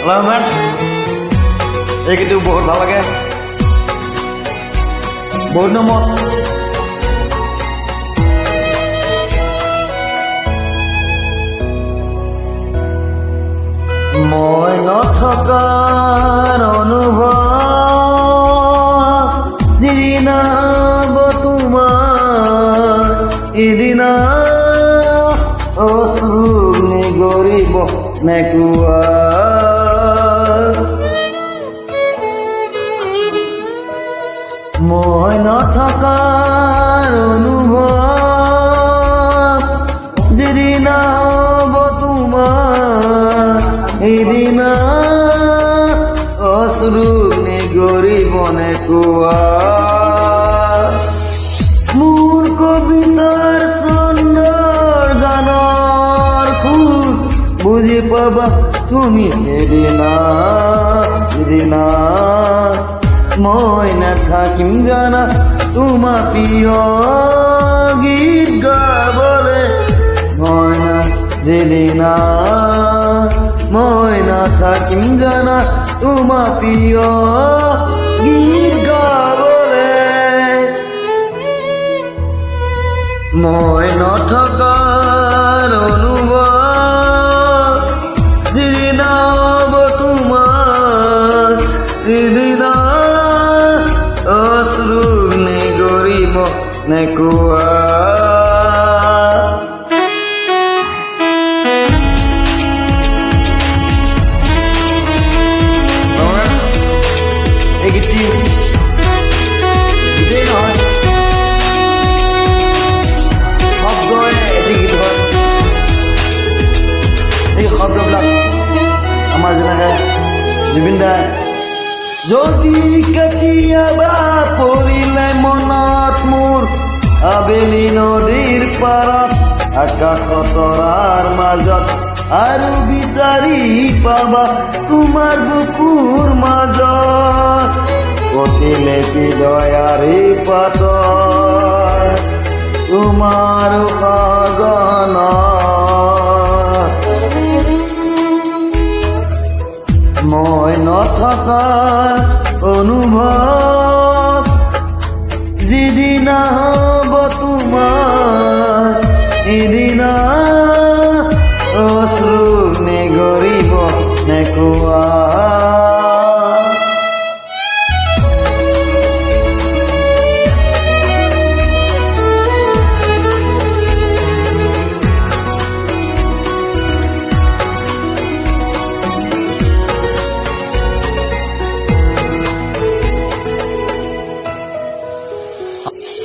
ৰোম্যান্স এই কিন্তু বহুত ভাল লাগে বহুত নম্বৰ মই নথকাৰ অনুভৱ যিদিনা তোমাৰ ইদিনা অশ্ৰুগ্নি গৰিব নেকুৱা মই নথকাৰ অনুভৱ যিদিনা হ'ব তোমাৰ সিদিনা অশ্ৰুগ্নি গৰিব নেকুৱা মোৰ কবিতাৰ চন্দৰ গানৰ সুৰ বুজি পাবা তুমি সিদিনা সিদিনা মই নাথাকিম জানা তোমাৰ প্ৰিয় গীত গাবলে মই না যেদিনা মই নাথাকিম জানা তোমাৰ প্ৰিয় গীত গাবলে মই নথকাৰ অনুভৱ যিদিনা হ'ব তোমাৰ সিদিনা অশ্ৰুগ্নি গৰিব নেকুৱা এই গীতটি গীতেই নহয় শব্দই এটি গীত হয় এই শব্দবিলাক আমাৰ যেনেকৈ জুবিন দাই যদি কেতিয়াবা পৰিলে মনত মোৰ আবেলি নদীৰ পাৰত আকাশ তৰাৰ মাজত আৰু বিচাৰি পাবা তোমাৰ বুকুৰ মাজত পতিলে হৃদয়াৰে পাত তোমাৰ সগন মই নথকাৰ অনুভৱ যিদিনা হ'ব তোমাৰ সিদিনা অশ্ৰুগ্নি গৰিব নেকুৱা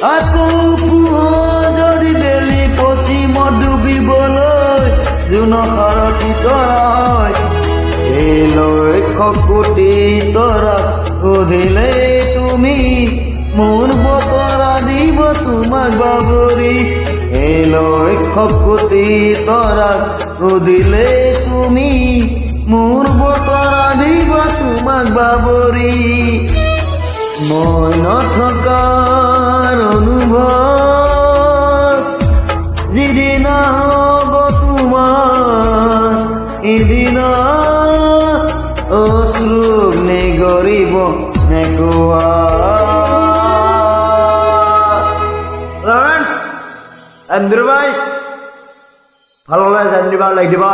আকৌ পোহৰ যদি বেলি পশ্চিমত ডুবিবলৈ জোনসাৰতি তৰা হয় এই লক্ষ্য কোটি তৰাক সুধিলে তুমি মোৰ বতৰা দিব তোমাক বাবৰি এই লক্ষ্য কোটি তৰাক সুধিলে তুমি মোৰ বতৰা দিব তোমাক বাবৰি মই নথকাৰ অনুভৱ যিদিনা হ'ব তোমাৰ সিদিনা অশ্ৰুগ্নি গৰিব নেকুৱা ভাই ভালো লাগে জানি দিবা লাইক দিবা